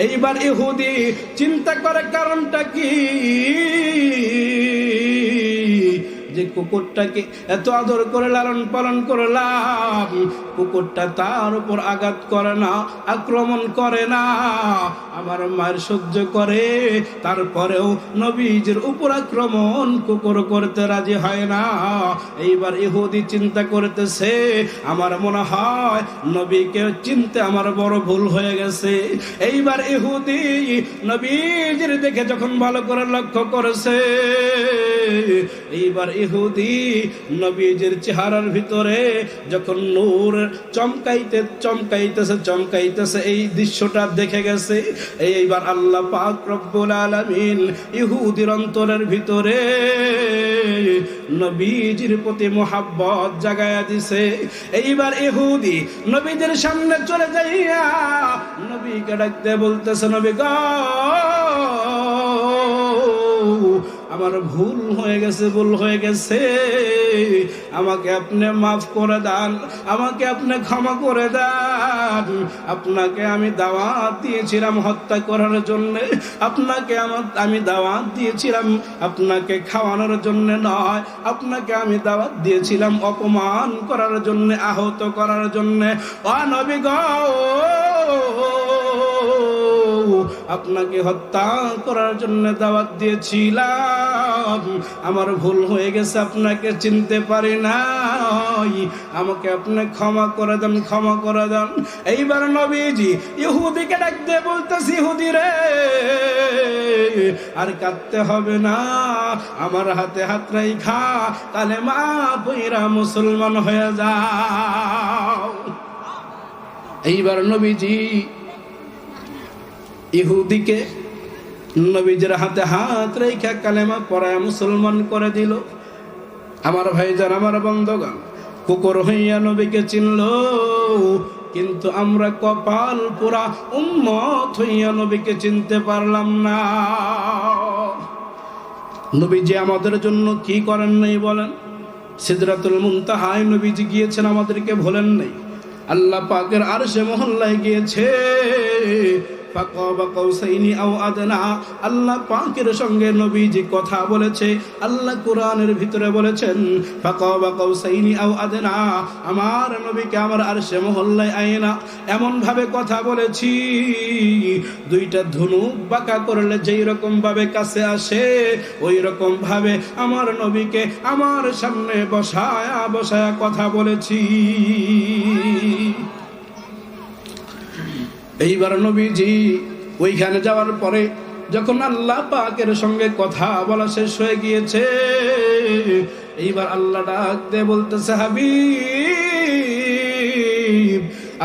এইবার ইহুদি চিন্তা করে কারণটা কি, যে কুকুরটাকে এত আদর করে লালন পালন করলাম, কুকুরটা তার উপর আঘাত করে না, আক্রমণ করে না, আমার মায়ের সহ্য করে, তারপরেও নবীজির উপর আক্রমণ কুকুর করতে রাজি হয় না। এইবার ইহুদি চিন্তা করতেছে, আমার মনে হয় নবীকে চিনতে আমার বড় ভুল হয়ে গেছে। এইবার ইহুদি নবীজির দেখে যখন ভালো করে লক্ষ্য করেছে, এইবার ইহুদি নবীজির চেহারার ভিতরে যখন নূর চমকাইতেছে এই দৃশ্যটা দেখে গেছে। এইবার আল্লাহ পাক রব্বুল আলামিন ইহুদির অন্তরের ভিতরে নবীজির প্রতি মোহাব্বত জাগায়া দিছে। এইবার ইহুদি নবীজির সামনে চলে যাইয়া নবীকে ডাকতে বলতেছে, নবী গো, আমার ভুল হয়ে গেছে, আমাকে আপনি মাফ করে দেন, আমাকে আপনি ক্ষমা করে দেন। আপনাকে আমি দাওয়াত দিয়েছিলাম হত্যা করার জন্য, আপনাকে আমি দাওয়াত দিয়েছিলাম আপনাকে খাওয়ানোর জন্য নয়, আপনাকে আমি দাওয়াত দিয়েছিলাম অপমান করার জন্য, আহত করার জন্য। ও নবী গো, আপনাকে হত্যা করার জন্য দাওয়াত দিয়েছিলাম, আমার ভুল হয়ে গেছে, আপনাকে চিনতে পারি নাই, আমাকে আপনি ক্ষমা করে দেন। এইবার নবীজি ইহুদিকে ডাকতে বলতেছি, ইহুদি রে, আর কাঁদতে হবে না, আমার হাতে হাত রাইখা কালেমা পইরা মুসলমান হয়ে যাও। এইবার নবীজি ইহুদিকে নবীজির হাতে হাত রেখে কালেমা পড়ায় মুসলমান করে দিল। আমার ভাইজান, আমার বন্ধুগণ, কুকুর হইয়া নবীকে চিনল, কিন্তু আমরা কপাল পুরা উম্মত হইয়া নবীকে চিনতে পারলাম না। নবীজি আমাদের জন্য কি করেন নাই বলেন? সিদরাতুল মুনতাহায় নবীজি গিয়েছেন, আমাদেরকে ভোলেন নাই। আল্লাহ পাকের আরশে মহল্লায় গিয়েছে, আল্লাহ পাকের সঙ্গে নবীজি কথা বলেছে। আল্লাহ কোরআনের ভিতরে বলেছেন, আমার নবীকে আমার আরশে মহল্লায় আয়না এমন ভাবে কথা বলেছি, দুইটা ধনুক বাঁকা করলে যেই রকম ভাবে কাছে আসে, ওই রকম ভাবে আমার নবীকে আমার সামনে বসায়া কথা বলেছি। এইবার নবীজি ওইখানে যাওয়ার পরে যখন আল্লাহ পাকের সঙ্গে কথা বলা শেষ হয়ে গিয়েছে, এইবার আল্লাহ ডাক দিয়ে বলতেছে, হাবিব,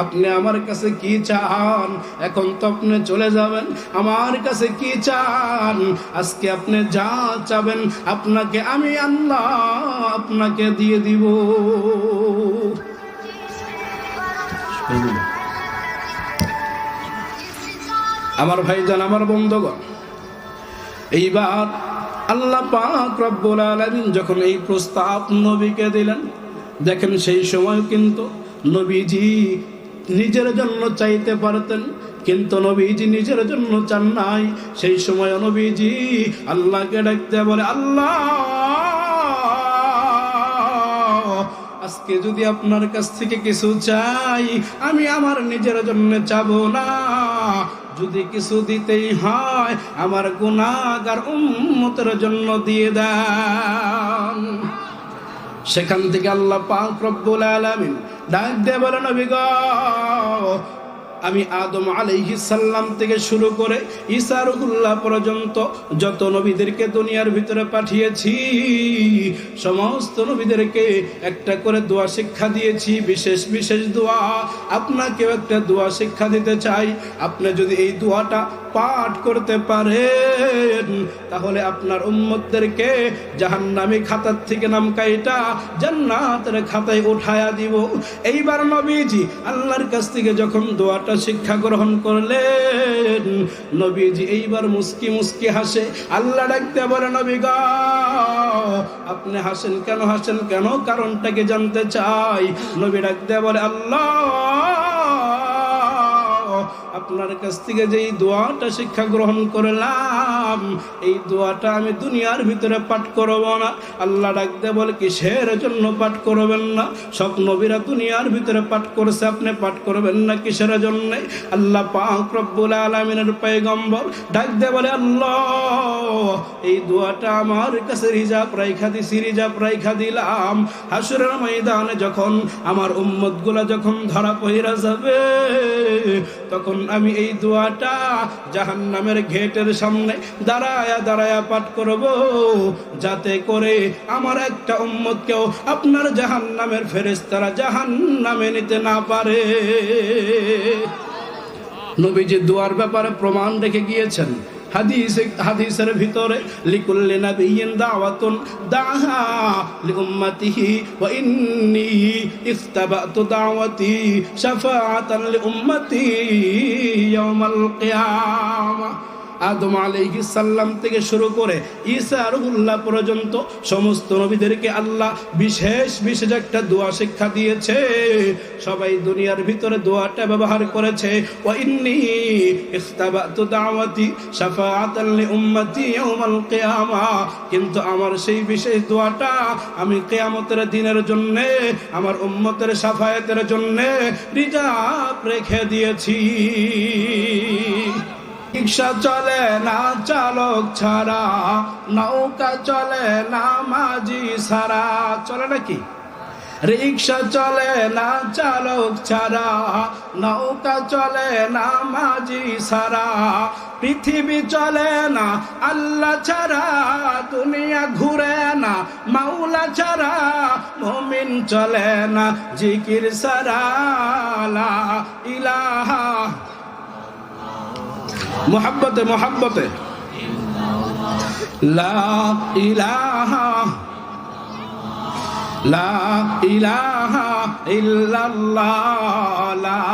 আপনি আমার কাছে কি চান? এখন তো আপনি চলে যাবেন, আমার কাছে কি চান? আজকে আপনি যা চাবেন আপনাকে আমি আল্লাহ আপনাকে দিয়ে দিব। আমার ভাইজান, আমার বন্ধুগণ, এইবার আল্লাহ পাক রব্বুল আলামিন যখন এই প্রস্তাব নবীকে দিলেন, দেখেন সেই সময় কিন্তু নবীজি নিজের জন্য চাইতে পারতেন, কিন্তু নবীজি নিজের জন্য চান নাই। সেই সময় নবীজি আল্লাহকে ডাকতে বলে, আল্লাহ, আজকে যদি আপনার কাছ থেকে কিছু চাই, আমি আমার নিজের জন্য চাবো না, যদি কিছু দিতেই হয় আমার গুনাহগার উম্মতের জন্য দিয়ে দেন। সেখান থেকে আল্লাহ পাক রব্বুল আলামিন ডাক দিয়ে বলেন, নবী গো, আমি আদম আলাইহিস সালাম থেকে শুরু করে ঈসা রুহুল্লাহ পর্যন্ত যত নবীদেরকে দুনিয়ার ভিতরে পাঠিয়েছি, সমস্ত নবীদেরকে একটা করে দোয়া শিক্ষা দিয়েছি, বিশেষ বিশেষ দোয়া। আপনাকেও একটা দোয়া শিক্ষা দিতে চাই। আপনি যদি এই দোয়াটা পাঠ করতে পারেন, তাহলে আপনার উম্মতদেরকে জাহান্নামী খাতার থেকে নাম কাইটা জান্নাতের খাতায় উঠায়া দিব। এইবার নবীজি আল্লাহর কাছ থেকে যখন দোয়াটা শিক্ষা গ্রহণ করলেন, নবীজি এইবার মুস্কি মুস্কি হাসে। আল্লাহ ডাকতে বলে, নবী গো, আপনি হাসেন কেন? কারণটাকে জানতে চাই। নবী ডাকতে বলে, আল্লাহ, আপনার কাছ থেকে যে এই দোয়াটা শিক্ষা গ্রহণ করলাম, এই দোয়াটা আমি দুনিয়ার ভিতরে পাঠ করব না। আল্লাহ ডাকতে বলে কিসের জন্য পাঠ করবেন না? সব নবীরা দুনিয়ার ভিতরে পাঠ করেছে, আপনি পাঠ করবেন না কিসের জন্য? আল্লাহ পাক রব্বুল আলামিনের পয়গম্বর ডাকতে বলে আল্লাহ, এই দোয়াটা আমার কাছে রিজার্ভ রাইখা দিলাম। হাসরের ময়দানে যখন আমার উম্মতগুলা যখন ধরা পড়ে যাবে, তখন আমি এই দোয়াটা জাহান্নামের গেটের সামনে দাঁড়ায়া পাঠ করব, যাতে করে আমার একটা উম্মতকেও আপনার জাহান্নামের ফেরেশতারা জাহান্নামে নিতে না পারে। নবীজি দোয়ার ব্যাপারে প্রমাণ রেখে গিয়েছেন হাদিসের ভিতরে, লিকুল্লি নাবিয়্যিন দাওয়াতুন দাআহা লিউম্মাতিহি ওয়া ইন্নী ইখতাবাতু দাওয়াতি শাফাআতান লিউম্মতি ইয়াউমাল কিয়ামাহ। আদম আলাইহিস সালাম থেকে শুরু করে ঈসা রুহুল্লাহ পর্যন্ত সমস্ত নবীদেরকে আল্লাহ বিশেষ একটা দোয়া শিক্ষা দিয়েছে। সবাই দুনিয়ার ভিতরে দোয়াটা ব্যবহার করেছে, ওয়া ইন্নী ইখতাবাতু দাওয়াতি শাফাআতান লিউম্মতি ইয়াউমাল কিয়ামাহ, কিন্তু আমার সেই বিশেষ দোয়াটা আমি কিয়ামতের দিনের জন্য আমার উম্মতের শাফায়াতের জন্য রিজার্ভ রেখে দিয়েছি। রিক্সা চলে না চালক ছাড়া, নৌকা চলে না মাঝি ছাড়া। চলে নাকি? রিক্সা চলে না চালক ছাড়া, নৌকা চলে না মাঝি ছাড়া, পৃথিবী চলে না আল্লাহ ছাড়া, দুনিয়া ঘুরে না মাওলা ছাড়া, মুমিন চলে না জিকির ছাড়া। লা ইলাহা মোহাব্বতে লা ইলাহা ইল্লাল্লাহ, লা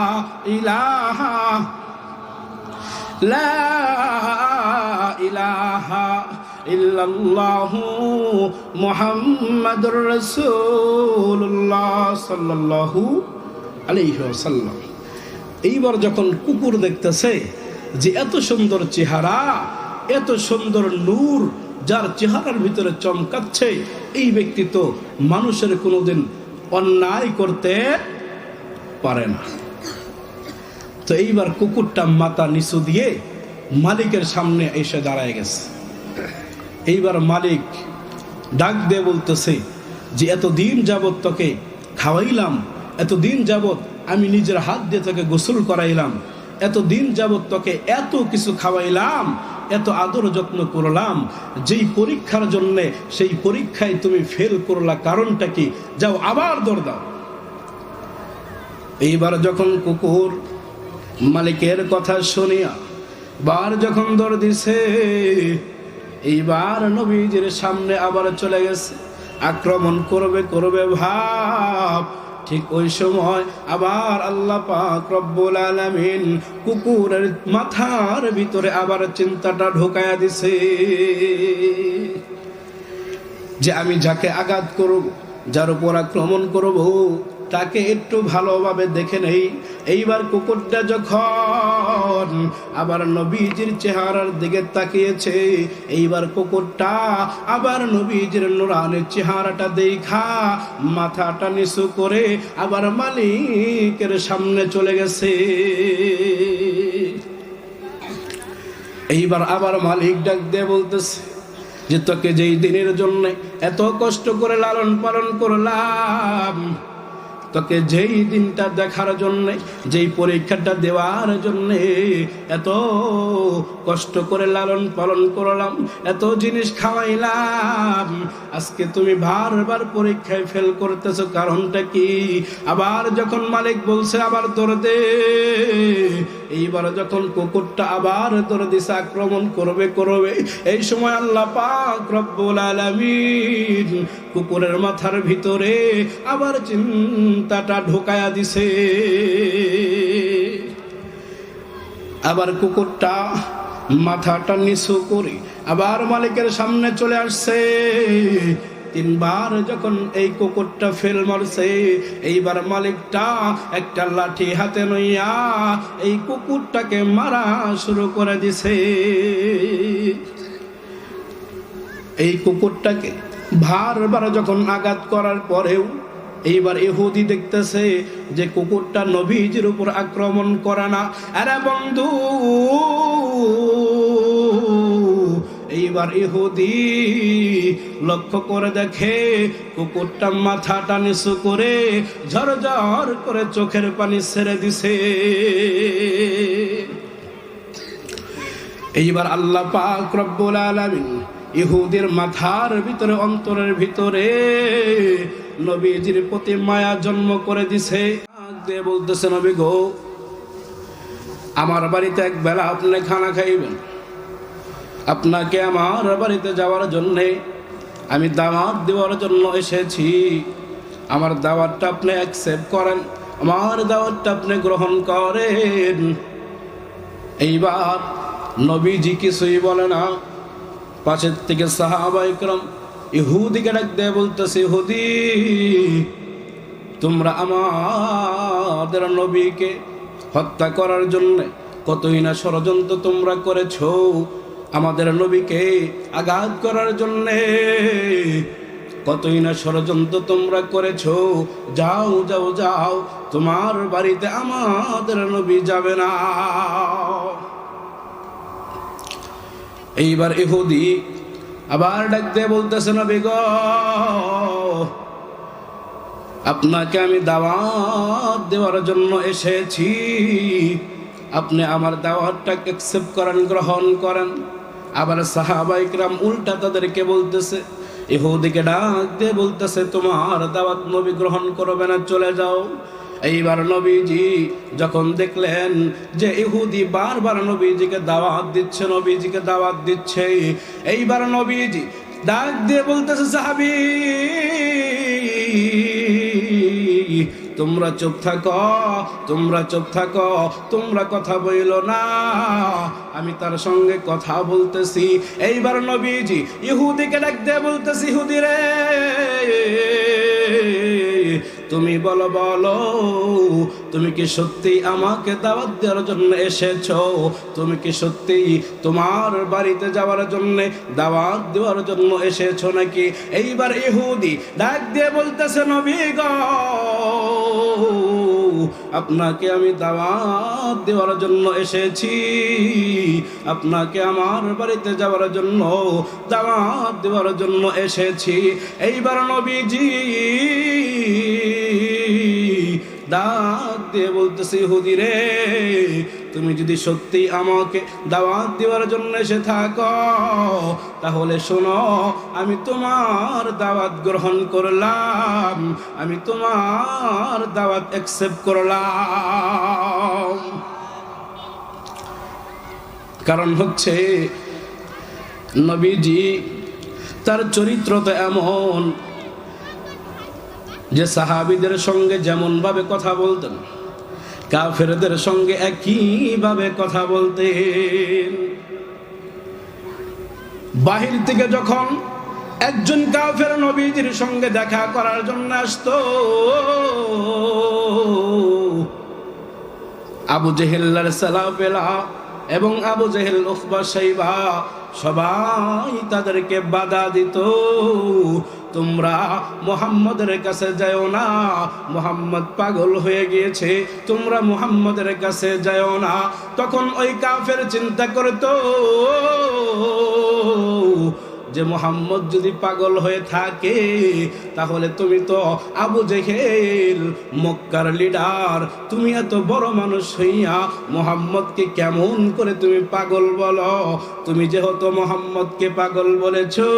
ইলাহা ইল্লাল্লাহু মুহাম্মাদুর রাসূলুল্লাহ সাল্লাল্লাহু আলাইহি ওয়াসাল্লাম। এইবার যখন কুকুর দেখতেছে যে এত সুন্দর চেহারা, এত সুন্দর নূর, যার চেহারার ভিতরে চমকাচ্ছে, এই ব্যক্তি তো মানুষের কোনোদিন অন্যায় করতে পারে না। তো এইবার কুকুরটা মাথা নিচু দিয়ে মালিকের সামনে এসে দাঁড়ায় গেছে। এইবার মালিক ডাক দিয়ে বলতেছে যে এতদিন যাবত তোকে খাওয়াইলাম, এতদিন যাবত আমি নিজের হাত দিয়ে তোকে গোসল করাইলাম, এতদিন যাবত তোকে এত কিছু খাওয়াইলাম, এত আদর যত্ন করলাম, যেই পরীক্ষার জন্য সেই পরীক্ষায় তুমি ফেল করলা, কারণটা কি? যাও আবার দৌড় দাও। এইবার যখন কুকুর মালিকের কথা শুনিয়া বার যখন দৌড় দিছে, এইবার নবীজির সামনে আবার চলে গেছে, আক্রমণ করবে ভাব। ঠিক ওই সময় আবার আল্লাহ পাক রব্বুল আলামিন কুকুরের মাথার ভিতরে আবার চিন্তাটা ঢোকায়া দিছে যে আমি যাকে আঘাত করব, যার উপর আক্রমণ করব, তাকে একটু ভালোভাবে দেখে নেই। এইবার কুকুরটা যখন আবার নবীজির চেহারার দিকে তাকিয়েছে, এইবার কুকুরটা আবার নবীজির নুরানি চেহারাটা দেখা মাথাটা নিচু করে আবার মালিকের সামনে চলে গেছে। এইবার আবার মালিক ডাক দিয়ে বলতেছে যে তোকে যেই দিনের জন্য এত কষ্ট করে লালন পালন করলাম, তোকে যেই দিনটা দেখার জন্য, যেই পরীক্ষাটা দেওয়ার জন্য এত কষ্ট করে লালন পালন করলাম, এত জিনিস খাওয়াইলাম, আজকে তুমি বারবার পরীক্ষায় ফেল করতেছো, কারণটা কি? আবার যখন মালিক বলছে আবার দৌড় দে, এইবার যখন কুকুরটা আবার দৌড় দিছে, আক্রমণ করবে, এই সময় আল্লাহ পাক রব্বুল আলামিন কুকুরের মাথার ভিতরে আবার চিন্তাটা ঢোকায়া দিছে। আবার কুকুরটা মাথাটা নিচু করে আবার মালিকের সামনে চলে আসছে। তিনবার যখন এই কুকুরটা ফেল মারছে, এইবার মালিকটা একটা লাঠি হাতে লইয়া এই কুকুরটাকে মারা শুরু করে দিছে। এই কুকুরটাকে বারবার যখন আঘাত করার পরেও এইবার ইহুদি দেখতেছে যে কুকুরটা নবীজির উপর আক্রমণ করে না। আরে বন্ধু, এইবার ইহুদি লক্ষ্য করে দেখে কুকুরটা মাথাটা নিচু করে ঝরঝর করে চোখের পানি ছেড়ে দিছে। এইবার আল্লাহ পাক রব্বুল আলামিন ইহুদির মাথার ভিতরে, অন্তরের ভিতরে নবীজির প্রতি মায়া জন্ম করে দিছে। বলতেছে, নবী গো, আমার বাড়িতে এক বেলা আপনি খানা খাইবেন, আপনাকে আমার বাড়িতে যাওয়ার জন্যে আমি দাওয়াত দেওয়ার জন্য এসেছি। আমার দাওয়াতটা আপনি অ্যাকসেপ্ট করেন, আমার দাওয়াতটা আপনি গ্রহণ করেন। এইবার নবীজি কিছুই বলে না। পাশের থেকে সাহাবায়ে কেরাম ইহুদিকে ডাক দিয়ে বলতেছে, ইহুদি, তোমরা আমাদের নবীকে হত্যা করার জন্য কতই না ষড়যন্ত্র তোমরা করেছো, আমাদের নবীকে আঘাত করার জন্য কতই না ষড়যন্ত্র তোমরা করেছো। যাও যাও যাও, তোমার বাড়িতে আমাদের নবী যাবে না। এইবার ইহুদি আবার ডাক দিয়ে বলতেছে, নবী গো, আপনাকে আমি দাওয়াত দেওয়ার জন্য এসেছি, আপনি আমার দাওয়াতটা অ্যাকসেপ্ট করেন, গ্রহণ করেন। আবার সাহাবায়ে কেরাম উল্টা তাদেরকে বলতেছে, ইহুদিকে ডাক দিয়ে বলতেছে, তোমার দাওয়াত নবী গ্রহণ করবে না, চলে যাও। এইবার নবীজি যখন দেখলেন যে ইহুদি বারবার নবীজিকে দাওয়াত দিচ্ছে, নবীজিকে দাওয়াত দিচ্ছে, এইবার নবীজি ডাক দিয়ে বলতেছে, সাহাবী, তোমরা চুপ থাকো, তোমরা চুপ থাকো, তোমরা কথা বইলো না, আমি তার সঙ্গে কথা বলতেছি। এইবার নবীজি ইহুদিকে ডাক দিয়ে বলতেছি, ইহুদি রে, তুমি বলো বলো, তুমি কি সত্যি আমাকে দাওয়াত দেওয়ার জন্য এসেছো? তুমি কি সত্যি তোমার বাড়িতে যাওয়ার জন্য দাওয়াত দেওয়ার জন্য এসেছো নাকি? এইবার ইহুদি ডাক দিয়ে বলতেছে, নবী গো, আপনাকে আমি দাওয়াত দেওয়ার জন্য এসেছি, আপনাকে আমার বাড়িতে যাওয়ার জন্য দাওয়াত দেওয়ার জন্য এসেছি। এইবার নবীজি ডাক দিয়ে বলতেছি, ইহুদি রে, তুমি যদি সত্যি আমাকে দাওয়াত দেওয়ার জন্য এসে থাকো, তাহলে শোনো, আমি তোমার দাওয়াত গ্রহণ করলাম, আমি তোমার দাওয়াত অ্যাকসেপ্ট করলাম। কারণ হচ্ছে নবীজি তার চরিত্র তো এমন যে সাহাবীদের সঙ্গে যেমন ভাবে কথা বলতেন, কাফেরদের সঙ্গে একই ভাবে কথা বলতেন। বাহির থেকে যখন একজন কাফের নবীজির সঙ্গে দেখা করার জন্য আসতো, আবু জেহেল সালাফেলা এবং আবু জেহেল উকবা শাইবা সবাই তাদেরকে বাধা দিত, তোমরা মুহাম্মদের কাছে যাও না, মুহাম্মদ পাগল হয়ে গিয়েছে, তোমরা মুহাম্মদের কাছে যাও না। তখন ওই কাফের চিন্তা করতো যে মুহাম্মদ যদি পাগল হয়ে থাকে, তাহলে তুমি তো আবু জেহেল, মক্কার লিডার, তুমি এত বড় মানুষ হইয়া মুহাম্মদকে কেমন করে তুমি পাগল বলো? তুমি যেহেতু মুহাম্মদকে পাগল বলেছো,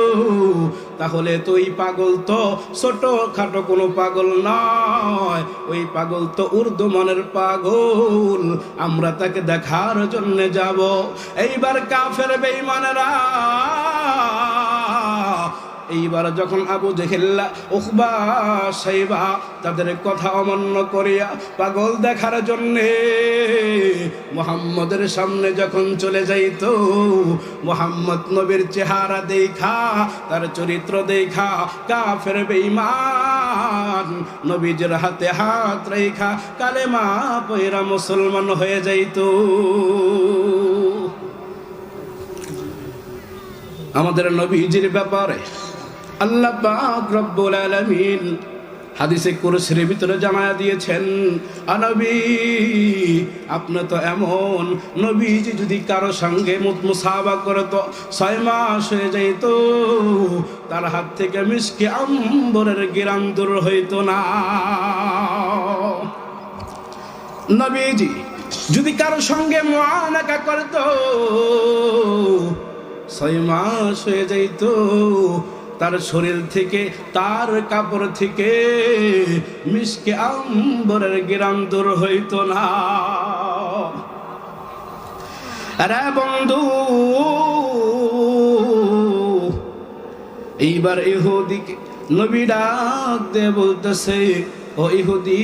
তাহলে তো ওই পাগল তো ছোট খাটো কোনো পাগল নয়, ওই পাগল তো উর্দু মনের পাগল, আমরা তাকে দেখার জন্য যাব। এইবার কাফের বেঈমানেরা এইবার যখন আবু জেহেল উকবা সাইবা তাদের কথা অমান্য করিয়া পাগল দেখার জন্যে মুহাম্মদের সামনে যখন চলে যাইত, মুহাম্মদ নবীর চেহারা দেখা, তার চরিত্র দেখা কাফের বেঈমান নবীজির হাতে হাত রেখা কালেমা পয়রা মুসলমান হয়ে যাইত। আমাদের নবীজির ব্যাপারে আল্লাহ পাক রব্বুল আলামিন হাদিসে কুরসির ভিতরে জানায়া দিয়েছেন, নবী আপনি তো এমন, নবীজি যদি কারো সঙ্গে মুসাফা করত 6 মাস হয়ে যাইত, তার হাত থেকে মিশকে আম্বরের গিরাম দূর হইত না। নবীজি যদি কারো সঙ্গে মুআনাকা করত 6 মাস হয়ে যাইত, তার শরীর থেকে, তার কাপড় থেকে মিশকে আম্বরের গিরাম দূর হইত না। আরে বন্ধু, এইবার ইহুদিকে নবী ডাক দিয়ে বলতেছে, ও ইহুদি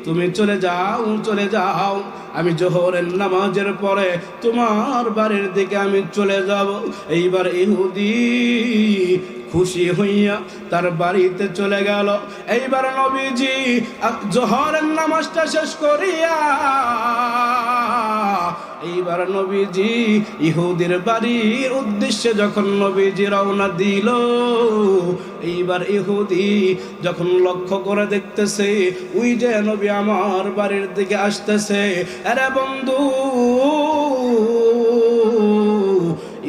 তুমি চলে যাও, চলে যাও, আমি জোহরের নামাজের পরে তোমার বাড়ির দিকে আমি চলে যাব। এইবার ইহুদি খুশি হইয়া তার বাড়িতে চলে গেল। এইবার নবীজি জোহরের নামাজটা শেষ করিয়া এইবার নবীজি ইহুদির বাড়ির উদ্দেশ্যে যখন নবীজি রওনা দিল, এইবার ইহুদি যখন লক্ষ্য করে দেখতেছে ওই যে নবী আমার বাড়ির দিকে আসতেছে, আরে বন্ধু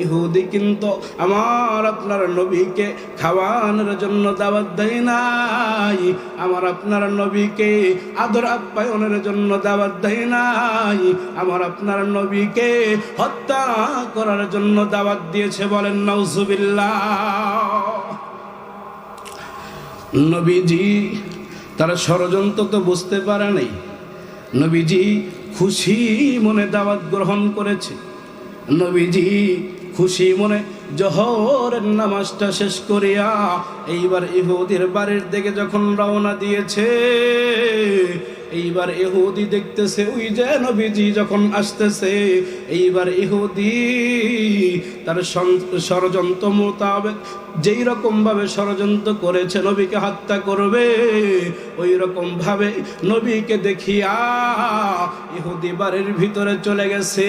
ইহুদি কিন্তু আমার আপনার নবীকে খাওয়ানোর জন্য দাওয়াত দেয় নাই, আমার আপনার নবীকে আদর আপ্যায়নের জন্য দাওয়াত দেয় নাই, আমার আপনার নবীকে হত্যা করার জন্য দাওয়াত দিয়েছে। বলেন নাউজুবিল্লাহ। নবীজি তারা ষড়যন্ত্র তো বুঝতে পারে নাই, নবীজি খুশি মনে দাওয়াত গ্রহণ করেছে। নবীজি খুশি মনে জোহরের নামাজটা শেষ করিয়া এইবার ইহুদির বাড়ির দিকে যখন রওনা দিয়েছে, এইবার ইহুদি দেখতেছে ওই যে নবীজি যখন আসতেছে, এইবার ইহুদি তার ষড়যন্ত্র মোতাবেক যেই রকম ভাবে ষড়যন্ত্র করেছে নবীকে হত্যা করবে, ওই রকম ভাবে নবীকে দেখিয়া ইহুদি বাড়ির ভিতরে চলে গেছে।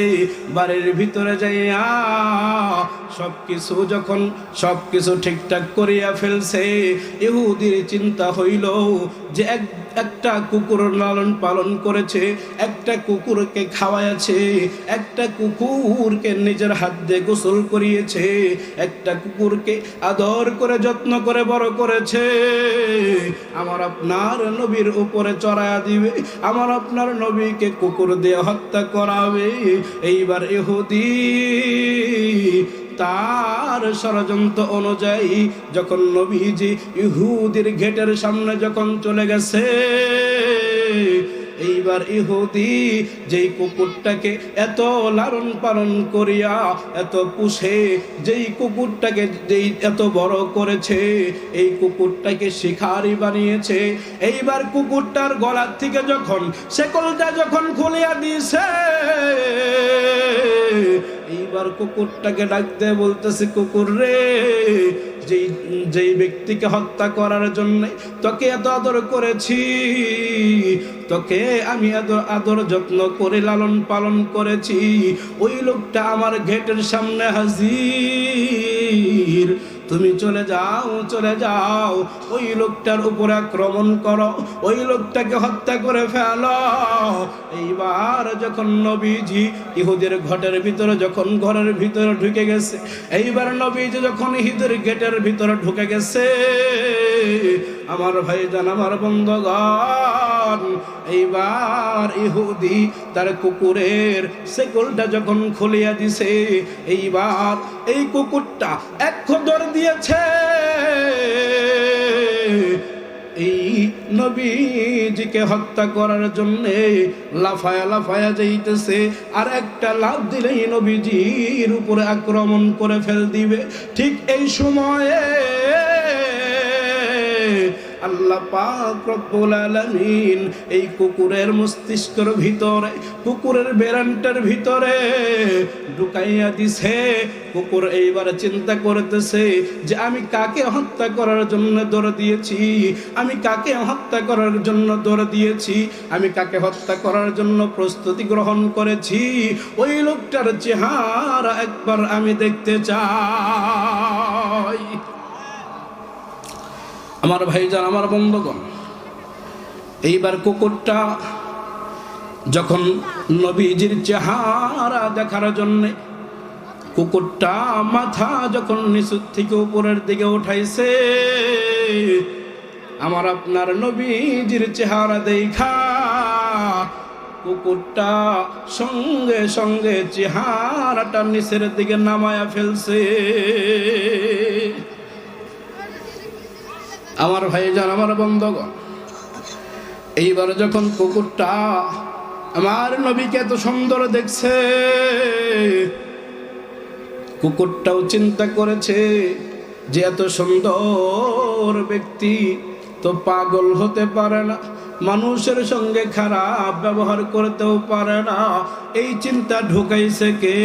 বাড়ির ভিতরে যাইয়া সবকিছু ঠিকঠাক করিয়া ফেলছে। ইহুদির চিন্তা হইল যে একটা কুকুর লালন পালন করেছে, একটা কুকুরকে খাওয়াইছে, একটা কুকুরকে নিজের হাত দিয়ে গোসল করিয়েছে, একটা কুকুরকে আদর করে যত্ন করে বড় করেছে। আমার আপনার নবীর উপরে চড়ায়া দিবে, আমার আপনার নবীকে কুকুর দিয়ে হত্যা করাবে। এইবার ইহুদি তার ষড়যন্ত্র অনুযায়ী যখন নবীজি ইহুদির গেটের সামনে যখন চলে গেছে, এইবার ইহুদি যেই কুকুরটাকে এত লালন পালন করিয়া এত পুষে, যেই কুকুরটাকে যেই এত বড় করেছে, এই কুকুরটাকে শিকারি বানিয়েছে। এইবার কুকুরটার গলার থেকে যখন শেকলটা যখন খুলিয়া দিয়েছে, এইবার কুকুরটাকে ডাক দিয়ে বলতেছে, কুকুর রে, যেই ব্যক্তিকে হত্যা করার জন্য তোকে এত আদর করেছি, তোকে আমি আদর যত্ন করে লালন পালন করেছি, ওই লোকটা আমার গেটের সামনে হাজির। তুমি চলে যাও, চলে যাও, ওই লোকটার উপরে আক্রমণ করো, ওই লোকটাকে হত্যা করে ফেলো। এইবার যখন নবীজি ইহুদের ঘরের ভিতরে ঢুকে গেছে, এইবার নবীজি যখন ইহুদের গেটের ভিতরে ঢুকে গেছে, আমার ভাইজান, আমার বন্ধুগণ, এইবার ইহুদি তার কুকুরের শেকলটা যখন খুলিয়া দিছে, এইবার এই কুকুরটা এক খোদর দিয়েছে। এই নবীজিকে হত্যা করার জন্য লাফায়া লাফায়া যাইতেছে, আর একটা লাফ দিলেই নবীজির উপরে আক্রমণ করে ফেল দিবে। ঠিক এই সময়ে আল্লাহ পাক রব্বুল আলামিন এই কুকুরের মস্তিষ্কের ভিতরে, কুকুরের বেরানটার ভিতরে ঢুকাইয়া দিছে। কুকুর এইবার চিন্তা করতেছে যে আমি কাকে হত্যা করার জন্য দৌড় দিয়েছি, আমি কাকে হত্যা করার জন্য দৌড় দিয়েছি, আমি কাকে হত্যা করার জন্য প্রস্তুতি গ্রহণ করেছি, ওই লোকটার চেহারা একবার আমি দেখতে চাই। আমার ভাইজান, আমার বন্ধুগণ, এইবার কুকুরটা যখন নবীজির চেহারা দেখার জন্য কুকুরটা মাথা যখন নিচু থেকে উপরের দিকে উঠাইছে, আমার আপনার নবীজির চেহারা দেখা কুকুরটা সঙ্গে সঙ্গে চেহারাটা নিচের দিকে নামায়া ফেলছে। আমার ভাইজান, আমার বন্ধুগণ, এইবার যখন কুকুরটা আমার নবীকে এত সুন্দর দেখছে, কুকুরটাও চিন্তা করেছে যে এত সুন্দর ব্যক্তি তো পাগল হতে পারে না, মানুষের সঙ্গে খারাপ ব্যবহার করতেও পারে না, এই চিন্তা ঢুকাইছে কে?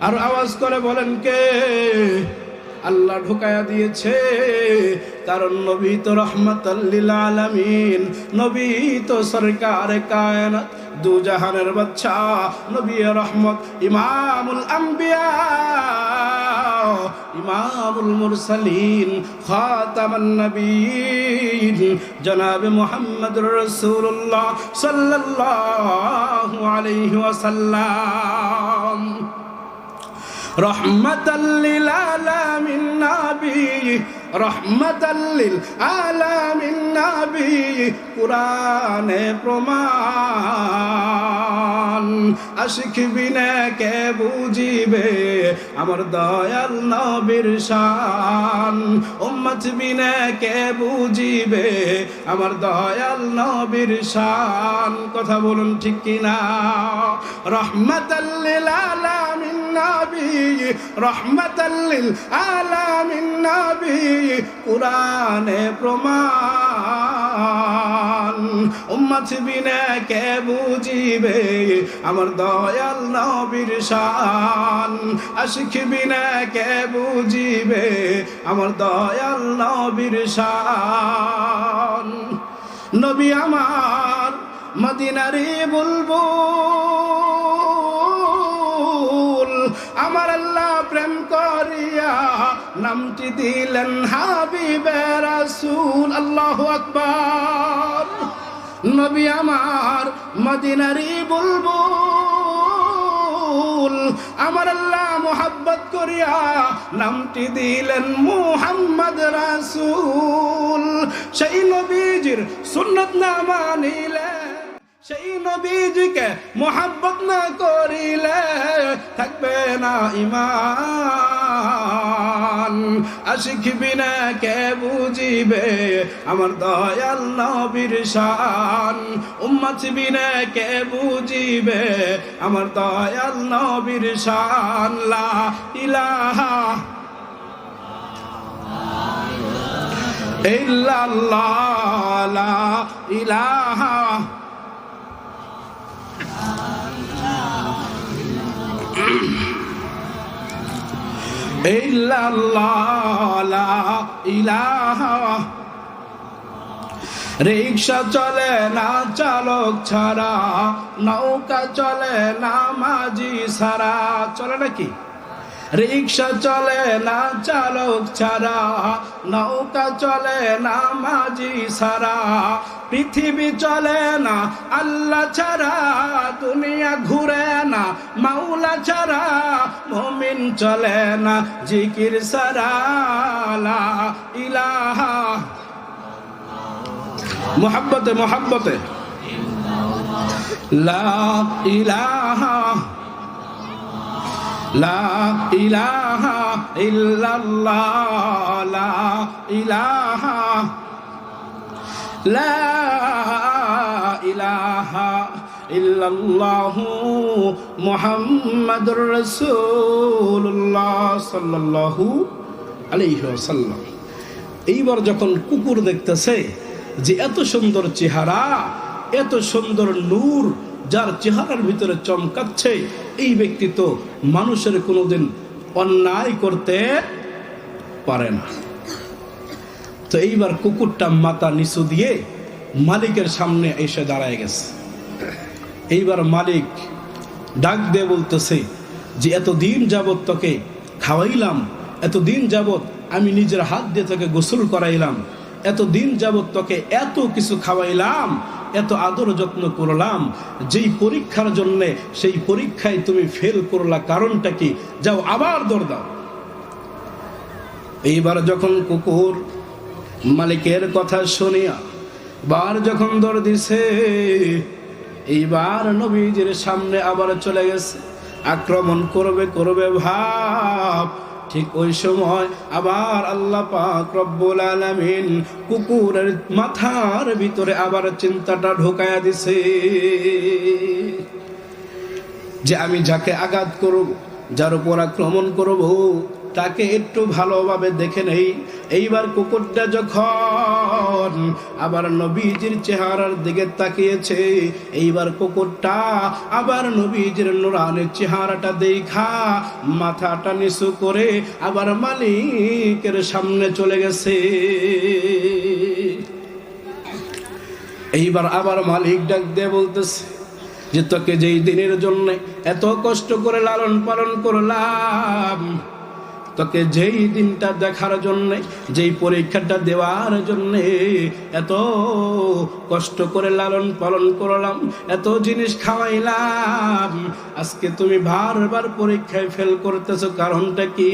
আর আওয়াজ করে বলেন কে? আল্লাহ ঢুকায়া দিয়েছে। কারণ নবী তো রহমাতাল লিল আলামিন, নবী তো সরকারে কায়নাত, দু জাহানের বাদশা, নবী রহমত, ইমামুল আম্বিয়া, ইমামুল মুরসালিন, খাতামান নবীন, জনাবে মুহাম্মদুর রাসূলুল্লাহ সাল্লাল্লাহু আলাইহি ওয়াসাল্লাম। রহমাতাল লিল আলামিন নবী, রহমাতাল লিল আলামিন নবী, কুরআনে প্রমাণ। আশিক বিনে কে বুঝিবে আমার দয়াল নবীর শান, উম্মত বিনে কে বুঝিবে আমার দয়াল নবীর শান। কথা বলুন ঠিক কিনা? রহমাতাল লিল আলামিন নবী, রহমাতাল লিল আলামিন নবী, কুরআনে প্রমাণ। উম্মত বিনে কে বুঝিবে আমার দয়াল নবীর শান, আশিক বিনে কে বুঝিবে আমার দয়াল নবীর শান। নবী আমার মদিনারি বুলবুল, আমার আল্লাহ প্রেম করিয়া নামটি দিলেন হাবিবে রাসূল। আল্লাহু আকবার। নবী আমার মদিনারি বুলবুল, আমার আল্লাহ মোহাব্বত করিয়া নামটি দিলেন মুহাম্মদ রাসূল। সেই নবীজির সুন্নত না মানিলে, সেই নবীজিকে মোহাব্বত না করিলে থাকবে না ঈমান। আশিক বিনা কে বুঝিবে আমার দয়াল নবীর শান, উম্মত বিনা কে বুঝিবে আমার দয়াল নবীর শান। লা ইলাহা ইল্লাল্লাহ, লা ইলাহা ইল্লাল্লাহ, লা ইলাহা। রিক্সা চলে না চালক ছাড়া, নৌকা চলে না মাঝি ছাড়া। চলে নাকি? রিক্সা চলে না চালক ছাড়া, নৌকা চলে না মাঝি ছাড়া, পৃথিবী চলে না আল্লাহ ছাড়া, দুনিয়া ঘুরে না মাওলা ছাড়া, মুমিন চলে না জিকির ছাড়া। লা ইলাহা, মোহাব্বতে মোহাব্বতে, লা ইলাহা লা ইলাহা ইল্লাল্লাহ, লা ইলাহা, লা ইলাহা ইল্লাল্লাহু মুহাম্মাদুর রাসূলুল্লাহ সাল্লাল্লাহু আলাইহি ওয়াসাল্লাম। এইবার যখন কুকুর দেখতেছে যে এত সুন্দর চেহারা, এত সুন্দর নূর যার চেহারার ভিতরে চমকাচ্ছে, এই ব্যক্তি তো মানুষের কোনোদিন অন্যায় করতে পারে না। তো এইবার কুকুরটা মাথা নিচু দিয়ে মালিকের সামনে এসে দাঁড়ায় গেছে। এইবার মালিক ডাক দিয়ে বলতেছে যে এতদিন যাবত তোকে খাওয়াইলাম, এতদিন যাবত আমি নিজের হাত দিয়ে তোকে গোসল করাইলাম, এতদিন যাবত তোকে এত কিছু খাওয়াইলাম, এত আদর যত্ন করলাম, যেই পরীক্ষার জন্যে সেই পরীক্ষায় তুমি ফেল করলা, কারণটা কি? যাও আবার দৌড় দাও। এইবার যখন কুকুর মালিকের কথা শুনিয়া বার যখন দৌড় দিছে, এইবার নবীজির সামনে আবার চলে গেছে, আক্রমণ করবে করবে ভাব। ঠিক ওই সময় আবার আল্লাহ পাক রব্বুল আলামিন কুকুরের মাথার ভিতরে আবার চিন্তাটা ঢোকায়া দিছে যে আমি যাকে আঘাত করব, যার উপর আক্রমণ করব, তাকে একটু ভালোভাবে দেখে নেই। এইবার কুকুরটা যখন আবার নবীজির চেহারার দিকে তাকিয়েছে, এইবার কুকুরটা আবার নবীজির নুরানের চেহারাটা দেখা মাথাটা নিচু করে আবার মালিকের সামনে চলে গেছে। এইবার আবার মালিক ডাক দিয়ে বলতেছে যে তোকে যেই দিনের জন্য এত কষ্ট করে লালন পালন করলাম, তোকে যেই দিনটা দেখার জন্যে, যেই পরীক্ষাটা দেওয়ার জন্যে এত কষ্ট করে লালন পালন করলাম, এত জিনিস খাওয়াইলাম, আজকে তুমি বারবার পরীক্ষায় ফেল করতেছো, কারণটা কি?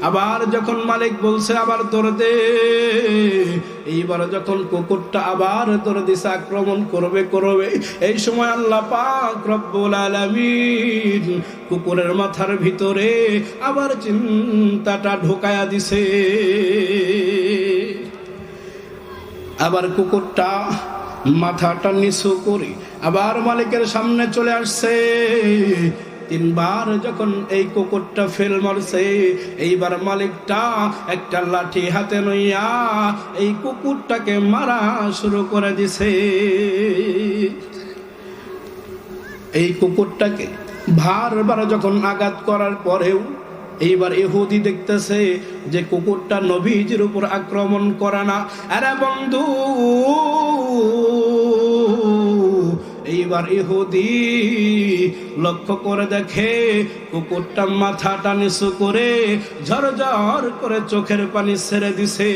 আবার যখন মালিক বলছে আবার দৌড় দে, এইবার যখন কুকুরটা আবার দৌড় দিছে, আক্রমণ করবে করবে, এই সময় আল্লাহ পাক রব্বুল আলামিন কুকুরের মাথার ভিতরে আবার চিন্তাটা ঢোকায়া দিছে। আবার কুকুরটা মাথাটা নিচু করে আবার মালিকের সামনে চলে আসছে। তিনবার যখন এই কুকুরটা ফেল মারছে, এইবার মালিকটা একটা লাঠি হাতে লইয়া এই কুকুরটাকে মারা শুরু করে দিছে। এই কুকুরটাকে বারবার যখন আঘাত করার পরেও এইবার ইহুদি দেখতেছে যে কুকুরটা নবীজির উপর আক্রমণ করে না। আরে বন্ধু, এইবার ইহুদি লক্ষ্য করে দেখে কুকুরটা মাথাটা নিচু করে ঝরঝর করে চোখের পানি ছেড়ে দিছে।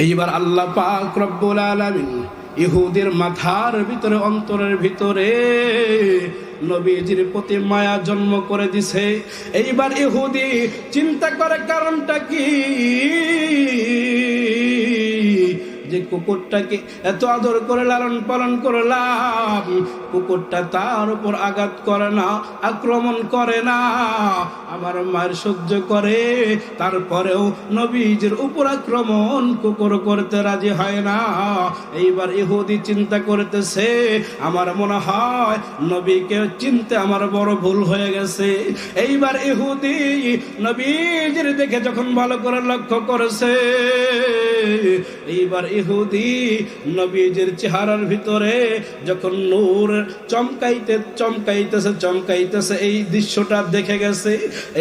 এইবার আল্লাহ পাক রব্বুল আলামিন ইহুদির মাথার ভিতরে, অন্তরের ভিতরে নবীজির প্রতি মায়া জন্ম করে দিছে। এইবার ইহুদি চিন্তা করে কারণটা কি, যে কুকুরটাকে এত আদর করে লালন পালন করলাম, কুকুরটা তার উপর আঘাত করে না, আক্রমণ করে না, আমার মায়ের সহ্য করে, তারপরেও নবীজির উপর আক্রমণ কুকুর করতে রাজি হয় না। এইবার ইহুদি চিন্তা করতেছে, আমার মনে হয় নবীকে চিনতে আমার বড় ভুল হয়ে গেছে। এইবার ইহুদি নবীজির দেখে যখন ভালো করে লক্ষ্য করেছে, এইবার ইহুদি নবীজির চেহারার ভিতরে যখন নূর চমকাইতেছে এই দৃশ্যটা দেখে গেছে।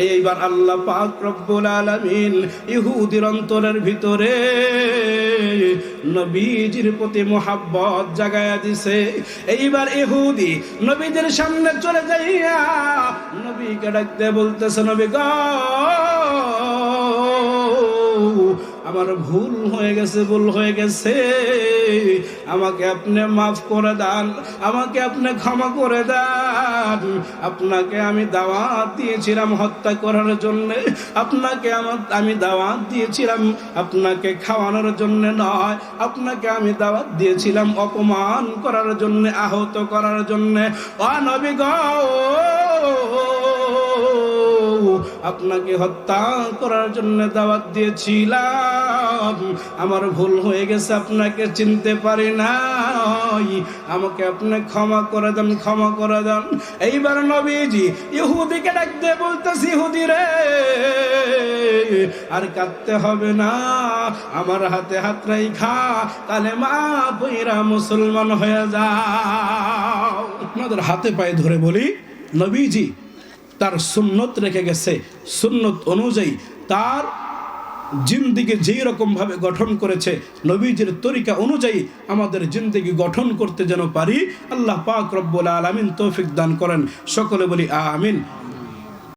এইবার আল্লাহ পাক রব্বুল আলামিন ইহুদির অন্তরের ভিতরে নবীজির প্রতি মোহাব্বত জাগায়া দিছে। এইবার ইহুদি নবীজির সামনে চলে যাইয়া নবীকে ডাকতে বলতেছে, নবী গো, আমার ভুল হয়ে গেছে, ভুল হয়ে গেছে, আমাকে আপনি মাফ করে দেন, আমাকে আপনি ক্ষমা করে দেন। আপনাকে আমি দাওয়াত দিয়েছিলাম হত্যা করার জন্য, আপনাকে আমি দাওয়াত দিয়েছিলাম আপনাকে খাওয়ানোর জন্য নয়, আপনাকে আমি দাওয়াত দিয়েছিলাম অপমান করার জন্য, আহত করার জন্য। ও নবী গো, আপনাকে হত্যা করার জন্য দাওয়াত দিয়েছিলাম, আমার ভুল হয়ে গেছে, আপনাকে চিনতে পারি নাই, আমাকে আপনি ক্ষমা করে দেন, ক্ষমা করে দেন। এইবার নবীজি ইহুদিকে ডাক দিয়ে বলতেছি, ইহুদি রে, আর কাঁদতে হবে না, আমার হাতে হাত রাইখা কালেমা পইরা মুসলমান হয়ে যাও। আপনাদের হাতে পায়ে ধরে বলি, নবীজি তার সুন্নত রেখে গেছে, সুন্নত অনুযায়ী তার জিন্দিগি যেই রকম ভাবে গঠন করেছে, নবীজির তরিকা অনুযায়ী আমাদের জিন্দিগি গঠন করতে যেন পারি, আল্লাহ পাক রব্বুল আলামিন তৌফিক দান করেন। সকলে বলি আমিন।